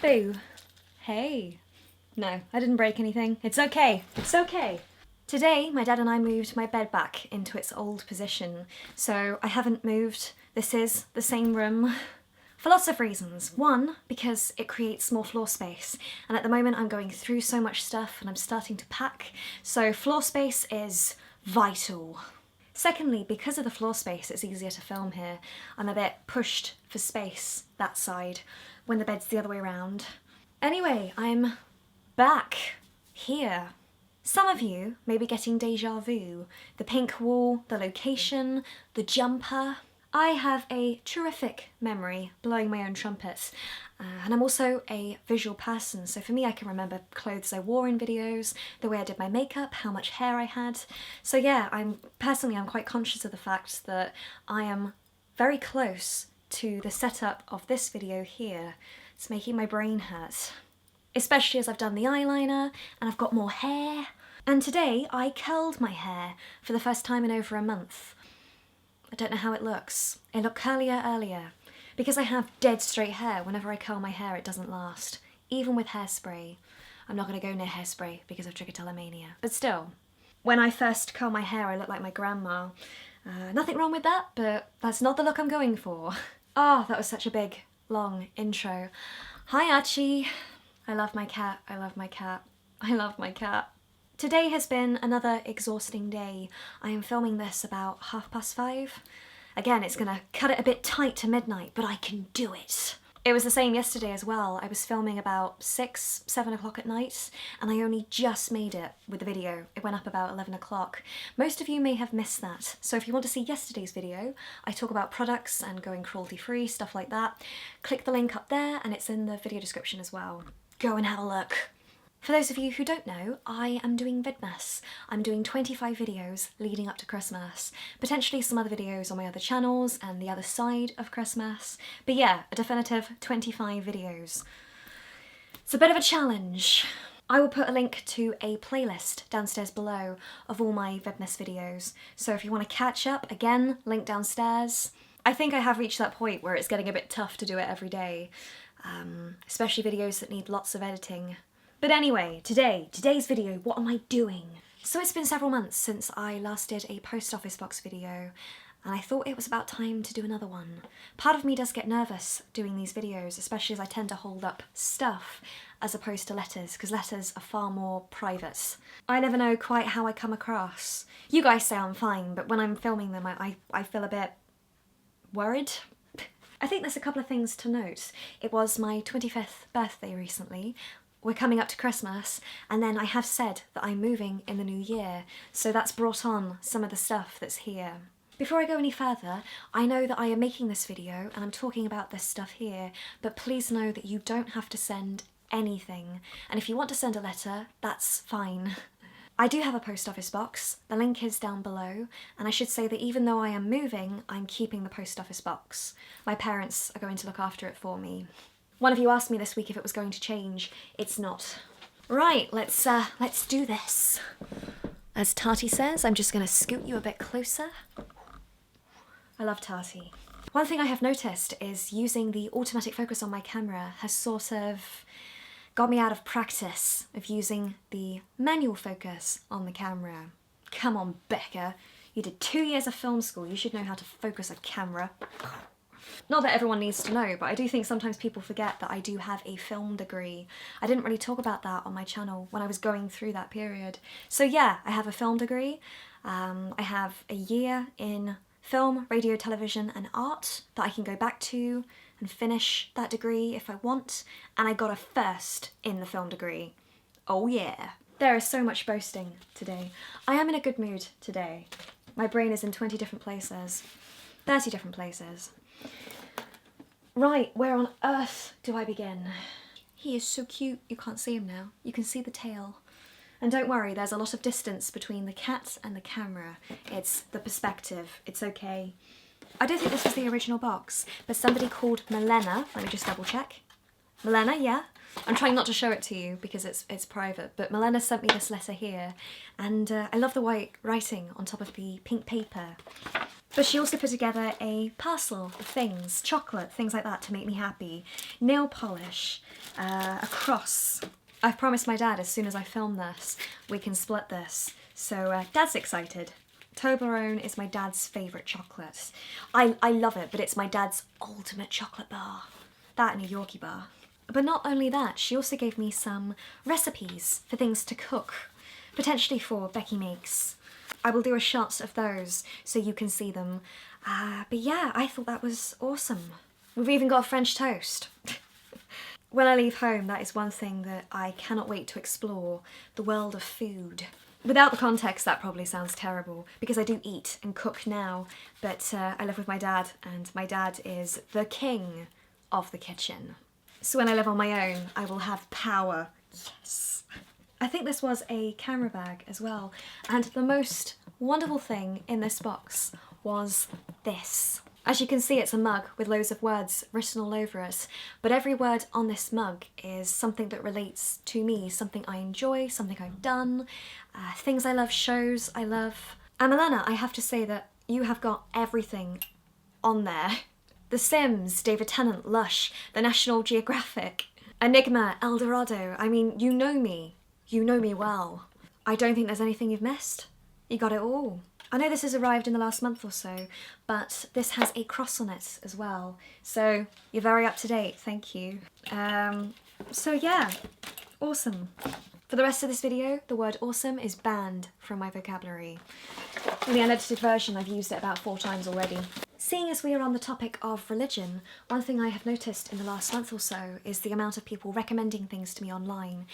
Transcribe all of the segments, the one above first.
Boo. Hey. No, I didn't break anything. It's okay. It's okay. Today, my dad and I moved my bed back into its old position, so I haven't moved. This is the same room. For lots of reasons. One, because it creates more floor space, and at the moment I'm going through so much stuff and I'm starting to pack, so floor space is vital. Secondly, because of the floor space, it's easier to film here. I'm a bit pushed for space, that side, when the bed's the other way around. Anyway, I'm back here. Some of you may be getting deja vu. The pink wall, the location, the jumper. I have a terrific memory blowing my own trumpet, and I'm also a visual person, so for me I can remember clothes I wore in videos, the way I did my makeup, how much hair I had. So yeah, I'm quite conscious of the fact that I am very close to the setup of this video here. It's making my brain hurt. Especially as I've done the eyeliner and I've got more hair. And today I curled my hair for the first time in over a month. I don't know how it looks. It looked curlier earlier. Because I have dead straight hair, whenever I curl my hair it doesn't last. Even with hairspray. I'm not going to go near hairspray because of trichotillomania. But still, when I first curl my hair I look like my grandma. Nothing wrong with that, but that's not the look I'm going for. Oh, that was such a big, long intro. Hi Archie. I love my cat, I love my cat, I love my cat. Today has been another exhausting day. I am filming this about 5:30. Again, it's gonna cut it a bit tight to midnight, but I can do it. It was the same yesterday as well. I was filming about 6, 7 o'clock at night, and I only just made it with the video. It went up about 11 o'clock. Most of you may have missed that, so if you want to see yesterday's video, I talk about products and going cruelty-free, stuff like that. Click the link up there, and it's in the video description as well. Go and have a look. For those of you who don't know, I am doing VIDMAS. I'm doing 25 videos leading up to Christmas. Potentially some other videos on my other channels and the other side of Christmas. But yeah, a definitive 25 videos. It's a bit of a challenge. I will put a link to a playlist downstairs below of all my VIDMAS videos. So if you want to catch up, again, link downstairs. I think I have reached that point where it's getting a bit tough to do it every day. Especially videos that need lots of editing. But anyway, today's video, what am I doing? So it's been several months since I last did a post office box video, and I thought it was about time to do another one. Part of me does get nervous doing these videos, especially as I tend to hold up stuff as opposed to letters, because letters are far more private. I never know quite how I come across. You guys say I'm fine, but when I'm filming them I feel a bit worried. I think there's a couple of things to note. It was my 25th birthday recently. We're coming up to Christmas, and then I have said that I'm moving in the new year, so that's brought on some of the stuff that's here. Before I go any further, I know that I am making this video and I'm talking about this stuff here, but please know that you don't have to send anything, and if you want to send a letter, that's fine. I do have a post office box, the link is down below, and I should say that even though I am moving, I'm keeping the post office box. My parents are going to look after it for me. One of you asked me this week if it was going to change. It's not. Right, let's do this. As Tati says, I'm just gonna scoot you a bit closer. I love Tati. One thing I have noticed is using the automatic focus on my camera has sort of got me out of practice of using the manual focus on the camera. Come on, Becca. You did 2 years of film school. You should know how to focus a camera. Not that everyone needs to know, but I do think sometimes people forget that I do have a film degree. I didn't really talk about that on my channel when I was going through that period. So yeah, I have a film degree. I have a year in film, radio, television and art that I can go back to and finish that degree if I want. And I got a first in the film degree. Oh yeah. There is so much boasting today. I am in a good mood today. My brain is in 20 different places. 30 different places. Right, where on earth do I begin? He is so cute. You can't see him now. You can see the tail. And don't worry, there's a lot of distance between the cat and the camera. It's the perspective. It's okay. I don't think this was the original box, but somebody called Milena, let me just double check. Milena, yeah? I'm trying not to show it to you because it's private, but Milena sent me this letter here, and I love the white writing on top of the pink paper. But she also put together a parcel of things, chocolate, things like that to make me happy. Nail polish, a cross. I've promised my dad as soon as I film this, we can split this. So Dad's excited. Toblerone is my dad's favourite chocolate. I love it, but it's my dad's ultimate chocolate bar. That and a Yorkie bar. But not only that, she also gave me some recipes for things to cook, potentially for Becky Makes. I will do a shot of those so you can see them. But yeah, I thought that was awesome. We've even got a French toast. When I leave home, that is one thing that I cannot wait to explore, the world of food. Without the context, that probably sounds terrible, because I do eat and cook now, but I live with my dad, and my dad is the king of the kitchen. So when I live on my own, I will have power. Yes. I think this was a camera bag as well, and the most wonderful thing in this box was this. As you can see, it's a mug with loads of words written all over it, but every word on this mug is something that relates to me, something I enjoy, something I've done, things I love, shows I love. And Milena, I have to say that you have got everything on there. The Sims, David Tennant, Lush, The National Geographic, Enigma, Eldorado. I mean, you know me. You know me well. I don't think there's anything you've missed. You got it all. I know this has arrived in the last month or so, but this has a cross on it as well. So you're very up to date, thank you. So yeah, awesome. For the rest of this video, the word awesome is banned from my vocabulary. In the unedited version, I've used it about 4 times already. Seeing as we are on the topic of religion, one thing I have noticed in the last month or so is the amount of people recommending things to me online,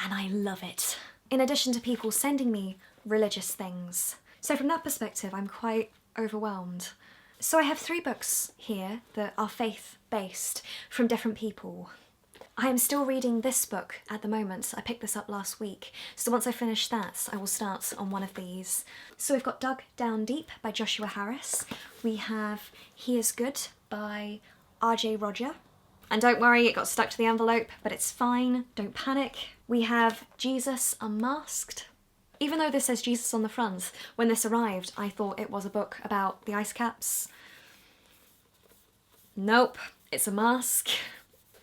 and I love it. In addition to people sending me religious things. So from that perspective, I'm quite overwhelmed. So I have 3 books here that are faith-based from different people. I am still reading this book at the moment. I picked this up last week. So once I finish that, I will start on one of these. So we've got Dug Down Deep by Joshua Harris. We have He Is Good by R.J. Roger. And don't worry, it got stuck to the envelope, but it's fine, don't panic. We have Jesus Unmasked. Even though this says Jesus on the front, when this arrived, I thought it was a book about the ice caps. Nope, it's a mask.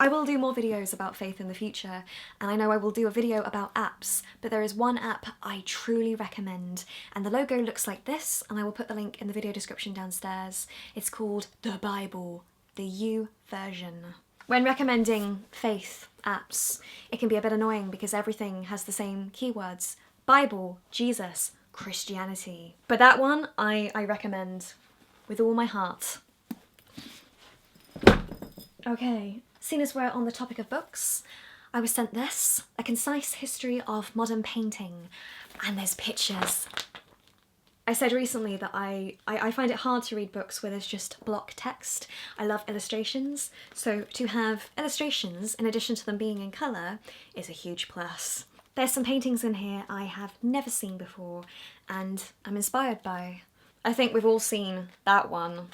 I will do more videos about faith in the future, and I know I will do a video about apps, but there is one app I truly recommend, and the logo looks like this, and I will put the link in the video description downstairs. It's called The Bible, the U version. When recommending faith apps, it can be a bit annoying because everything has the same keywords. Bible, Jesus, Christianity. But that one I recommend with all my heart. Okay, seeing as we're on the topic of books, I was sent this, A Concise History of Modern Painting, and there's pictures. I said recently that I find it hard to read books where there's just block text. I love illustrations, so to have illustrations in addition to them being in colour is a huge plus. There's some paintings in here I have never seen before and I'm inspired by. I think we've all seen that one.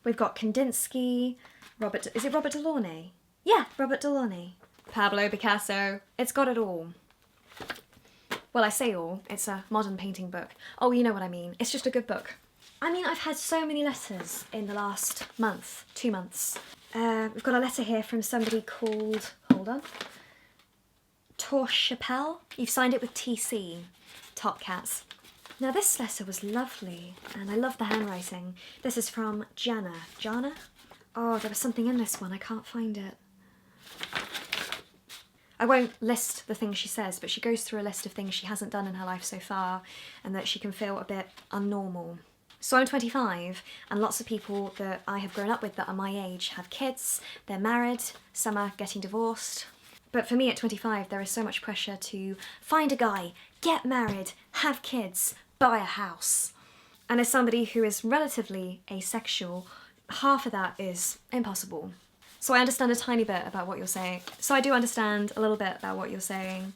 We've got Kandinsky, is it Robert Delaunay? Yeah, Robert Delaunay. Pablo Picasso, it's got it all. Well, I say all, it's a modern painting book. Oh, you know what I mean, it's just a good book. I mean, I've had so many letters in the last month, 2 months. We've got a letter here from somebody called, hold on, Tor Chappelle. You've signed it with TC, Top Cats. Now this letter was lovely, and I love the handwriting. This is from Jana. Jana? Oh, there was something in this one, I can't find it. I won't list the things she says, but she goes through a list of things she hasn't done in her life so far, and that she can feel a bit unnormal. So I'm 25, and lots of people that I have grown up with that are my age have kids, they're married, some are getting divorced. But for me at 25, there is so much pressure to find a guy, get married, have kids, buy a house. And as somebody who is relatively asexual, half of that is impossible. So I understand a tiny bit about what you're saying. So I do understand a little bit about what you're saying.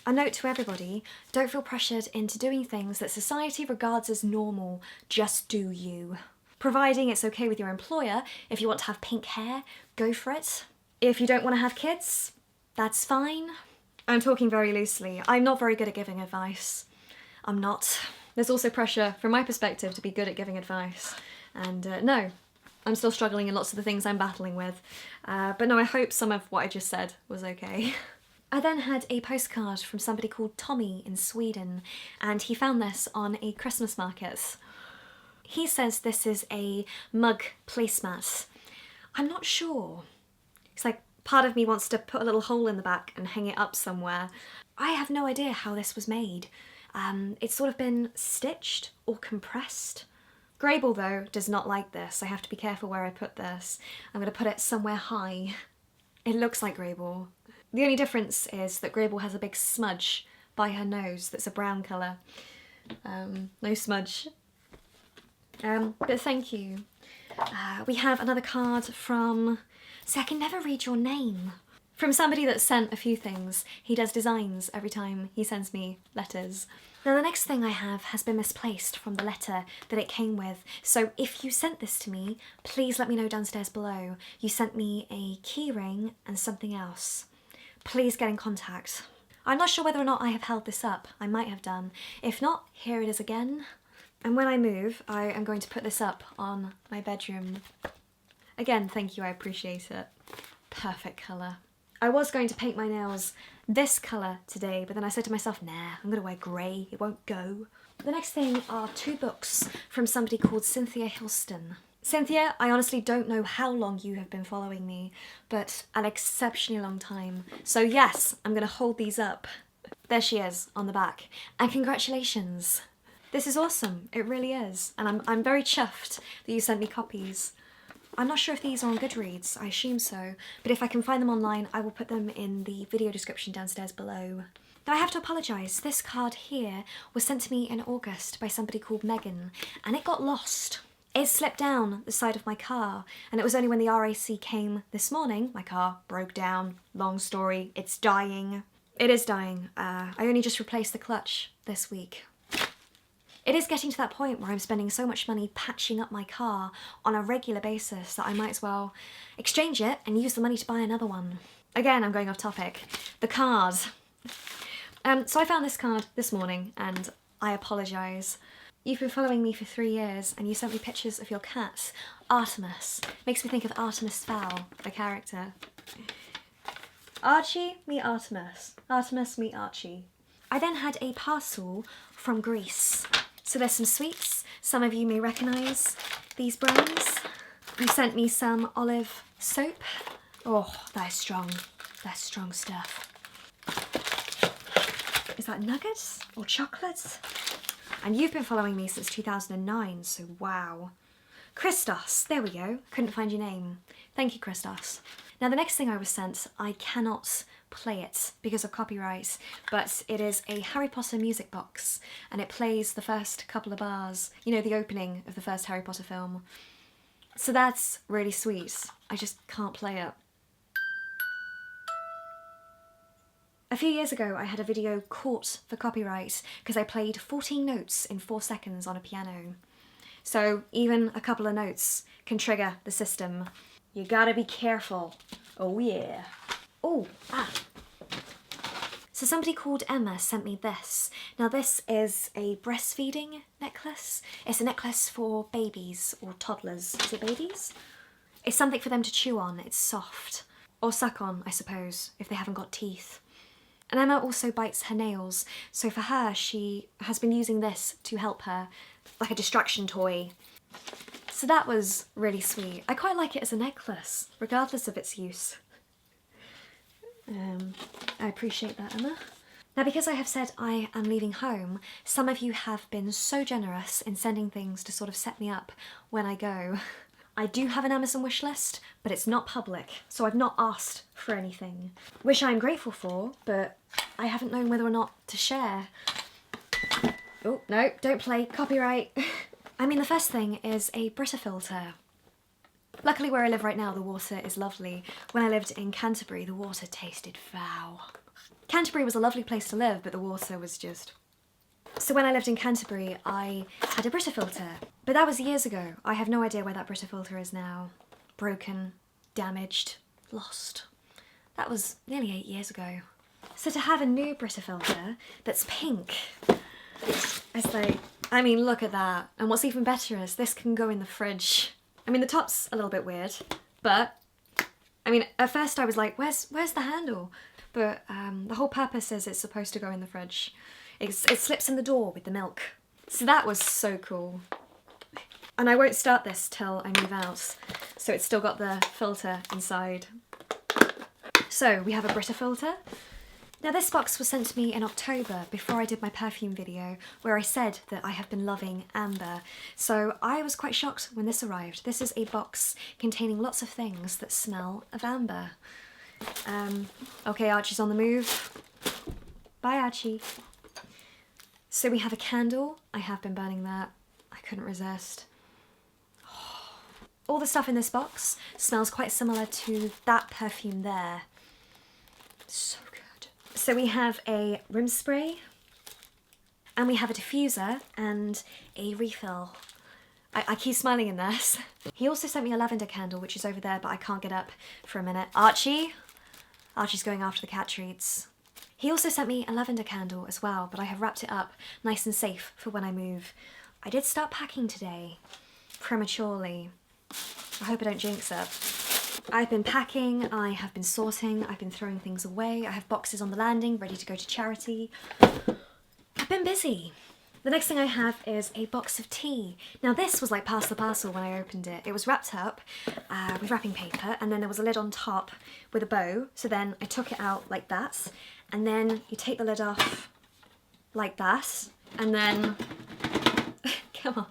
A note to everybody, don't feel pressured into doing things that society regards as normal, just do you. Providing it's okay with your employer, if you want to have pink hair, go for it. If you don't want to have kids, that's fine. I'm talking very loosely. I'm not very good at giving advice. I'm not. There's also pressure from my perspective to be good at giving advice. And no, I'm still struggling in lots of the things I'm battling with. But no, I hope some of what I just said was okay. I then had a postcard from somebody called Tommy in Sweden, and he found this on a Christmas market. He says this is a mug placemat. I'm not sure. It's like part of me wants to put a little hole in the back and hang it up somewhere. I have no idea how this was made. It's sort of been stitched or compressed. Grable, though, does not like this. I have to be careful where I put this. I'm going to put it somewhere high. It looks like Grable. The only difference is that Grable has a big smudge by her nose that's a brown colour. No smudge. But thank you. We have another card from... See, I can never read your name. From somebody that sent a few things. He does designs every time he sends me letters. Now the next thing I have has been misplaced from the letter that it came with, so if you sent this to me, please let me know downstairs below. You sent me a key ring and something else. Please get in contact. I'm not sure whether or not I have held this up. I might have done. If not, here it is again. And when I move, I am going to put this up on my bedroom. Again, thank you, I appreciate it. Perfect colour. I was going to paint my nails this colour today, but then I said to myself, nah, I'm going to wear grey, it won't go. The next thing are 2 books from somebody called Cynthia Hilston. Cynthia, I honestly don't know how long you have been following me, but an exceptionally long time. So yes, I'm going to hold these up. There she is, on the back. And congratulations. This is awesome, it really is. And I'm very chuffed that you sent me copies. I'm not sure if these are on Goodreads, I assume so, but if I can find them online, I will put them in the video description downstairs below. Now I have to apologise, this card here was sent to me in August by somebody called Megan, and it got lost. It slipped down the side of my car, and it was only when the RAC came this morning, my car broke down. Long story, it's dying. It is dying. I only just replaced the clutch this week. It is getting to that point where I'm spending so much money patching up my car on a regular basis that I might as well exchange it and use the money to buy another one. Again, I'm going off topic. The card. So I found this card this morning and I apologise. You've been following me for 3 years and you sent me pictures of your cat, Artemis. Makes me think of Artemis Fowl, the character. Archie, meet Artemis. Artemis, meet Archie. I then had a parcel from Greece. So there's some sweets. Some of you may recognise these brands. You sent me some olive soap. Oh, that is strong. That's strong stuff. Is that nuggets or chocolates? And you've been following me since 2009, so wow. Christos, there we go. Couldn't find your name. Thank you, Christos. Now the next thing I was sent, I cannot play it because of copyright, but it is a Harry Potter music box and it plays the first couple of bars, you know, the opening of the first Harry Potter film. So that's really sweet. I just can't play it. A few years ago I had a video caught for copyright because I played 14 notes in 4 seconds on a piano. So even a couple of notes can trigger the system. You gotta be careful. Oh yeah. Oh, So somebody called Emma sent me this. Now this is a breastfeeding necklace. It's a necklace for babies or toddlers. Is it babies? It's something for them to chew on. It's soft. Or suck on, I suppose, if they haven't got teeth. And Emma also bites her nails. So for her, she has been using this to help her, like a distraction toy. So that was really sweet. I quite like it as a necklace, regardless of its use. I appreciate that, Emma. Now because I have said I am leaving home, some of you have been so generous in sending things to sort of set me up when I go. I do have an Amazon wish list, but it's not public, so I've not asked for anything. Which I'm grateful for, but I haven't known whether or not to share. Oh, no, don't play, copyright. I mean, the first thing is a Brita Filter. Luckily where I live right now the water is lovely. When I lived in Canterbury the water tasted foul. Canterbury was a lovely place to live but the water was just... So when I lived in Canterbury I had a Brita Filter. But that was years ago. I have no idea where that Brita Filter is now. Broken, damaged, lost. That was nearly 8 years ago. So to have a new Brita Filter that's pink, it's like I mean, look at that. And what's even better is this can go in the fridge. I mean, the top's a little bit weird, but I mean, at first I was like, where's the handle? But the whole purpose is it's supposed to go in the fridge. It slips in the door with the milk. So that was so cool. And I won't start this till I move out. So it's still got the filter inside. So we have a Brita Filter. Now this box was sent to me in October before I did my perfume video where I said that I have been loving amber. So I was quite shocked when this arrived. This is a box containing lots of things that smell of amber. Okay, Archie's on the move. Bye, Archie. So we have a candle. I have been burning that. I couldn't resist. All the stuff in this box smells quite similar to that perfume there. So good. So we have a room spray, and we have a diffuser and a refill. I keep smiling in this. He also sent me a lavender candle, which is over there, but I can't get up for a minute. Archie's going after the cat treats. He also sent me a lavender candle as well, but I have wrapped it up nice and safe for when I move. I did start packing today, prematurely. I hope I don't jinx it. I've been packing, I have been sorting, I've been throwing things away, I have boxes on the landing ready to go to charity. I've been busy. The next thing I have is a box of tea. Now this was like past the parcel when I opened it. It was wrapped up with wrapping paper, and then there was a lid on top with a bow. So then I took it out like that, and then you take the lid off like that, and then, come on.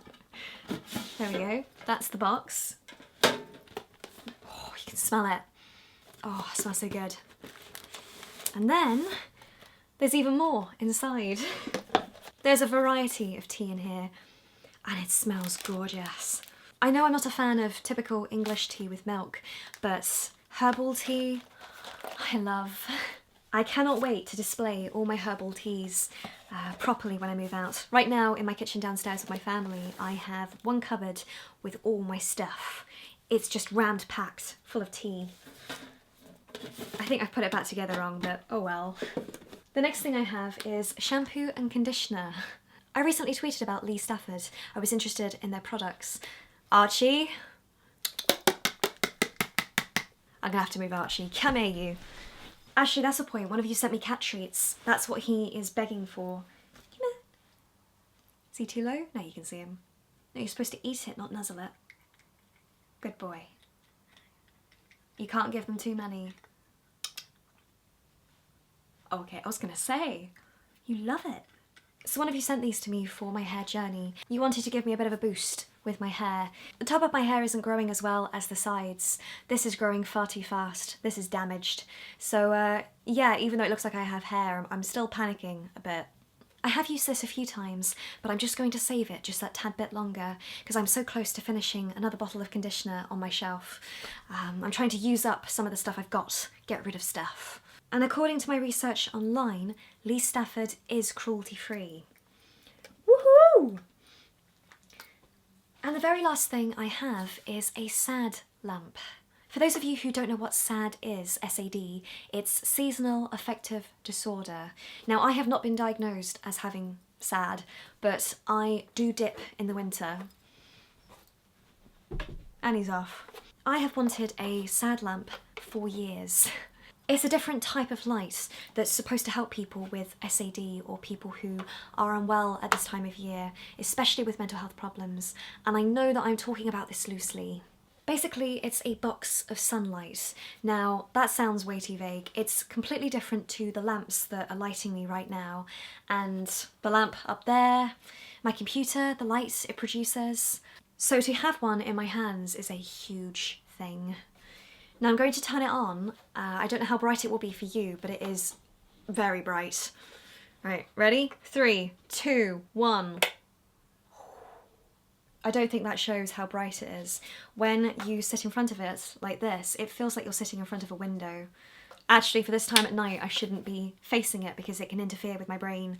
There we go, that's the box. Oh, you can smell it. Oh, it smells so good. And then there's even more inside. There's a variety of tea in here, and it smells gorgeous. I know I'm not a fan of typical English tea with milk, but herbal tea, I love. I cannot wait to display all my herbal teas properly when I move out. Right now, in my kitchen downstairs with my family, I have one cupboard with all my stuff. It's just rammed packed, full of tea. I think I've put it back together wrong, but oh well. The next thing I have is Shampoo and Conditioner. I recently tweeted about Lee Stafford. I was interested in their products. Archie? I'm gonna have to move Archie. Come here, you. Actually, that's the point. One of you sent me cat treats. That's what he is begging for. Come here. Is he too low? No, you can see him. No, you're supposed to eat it, not nuzzle it. Good boy. You can't give them too many. Okay, I was gonna say, you love it. So one of you sent these to me for my hair journey. You wanted to give me a bit of a boost with my hair. The top of my hair isn't growing as well as the sides. This is growing far too fast. This is damaged. So yeah, even though it looks like I have hair, I'm still panicking a bit. I have used this a few times, but I'm just going to save it just that tad bit longer because I'm so close to finishing another bottle of conditioner on my shelf. I'm trying to use up some of the stuff I've got, get rid of stuff. And according to my research online, Lee Stafford is cruelty-free. Woohoo! And the very last thing I have is a SAD lamp. For those of you who don't know what SAD is, S-A-D, it's Seasonal Affective Disorder. Now, I have not been diagnosed as having SAD, but I do dip in the winter. And he's off. I have wanted a SAD lamp for years. It's a different type of light that's supposed to help people with SAD or people who are unwell at this time of year, especially with mental health problems, and I know that I'm talking about this loosely. Basically, it's a box of sunlight. Now, that sounds way too vague. It's completely different to the lamps that are lighting me right now, and the lamp up there, my computer, the light it produces. So to have one in my hands is a huge thing. Now I'm going to turn it on. I don't know how bright it will be for you, but it is very bright. Right, ready? 3, 2, 1. I don't think that shows how bright it is. When you sit in front of it like this, it feels like you're sitting in front of a window. Actually, for this time at night, I shouldn't be facing it because it can interfere with my brain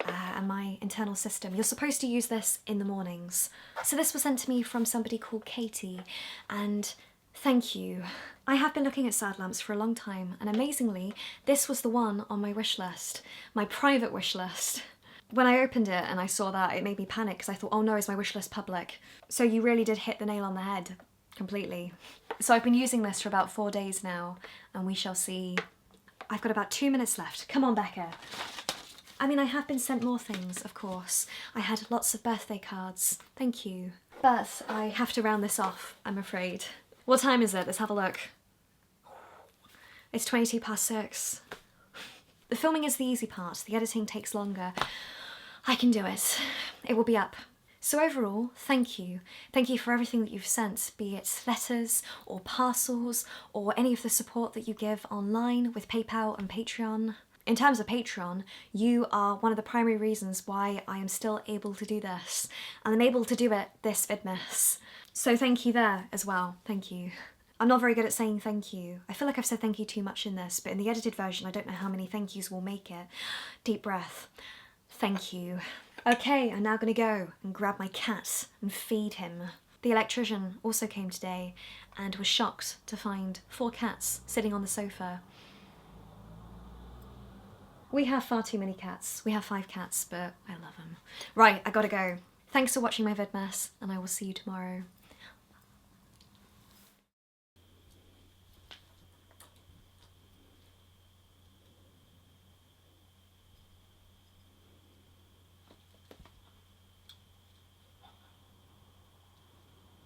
and my internal system. You're supposed to use this in the mornings. So this was sent to me from somebody called Katie, and thank you. I have been looking at SAD lamps for a long time, and amazingly, this was the one on my wish list, my private wish list. When I opened it and I saw that, it made me panic because I thought, oh no, is my wish list public? So you really did hit the nail on the head, completely. So I've been using this for about 4 days now, and we shall see. I've got about 2 minutes left. Come on, Becca. I mean, I have been sent more things, of course. I had lots of birthday cards. Thank you. But I have to round this off, I'm afraid. What time is it? Let's have a look. It's 6:22. The filming is the easy part. The editing takes longer. I can do it. It will be up. So overall, thank you. Thank you for everything that you've sent, be it letters or parcels or any of the support that you give online with PayPal and Patreon. In terms of Patreon, you are one of the primary reasons why I am still able to do this, and I'm able to do it this VIDMAS. So thank you there as well, thank you. I'm not very good at saying thank you. I feel like I've said thank you too much in this, but in the edited version I don't know how many thank yous will make it. Deep breath. Thank you. Okay, I'm now gonna go and grab my cat and feed him. The electrician also came today and was shocked to find 4 cats sitting on the sofa. We have far too many cats. We have 5 cats, but I love them. Right, I gotta go. Thanks for watching my VIDMAS, and I will see you tomorrow.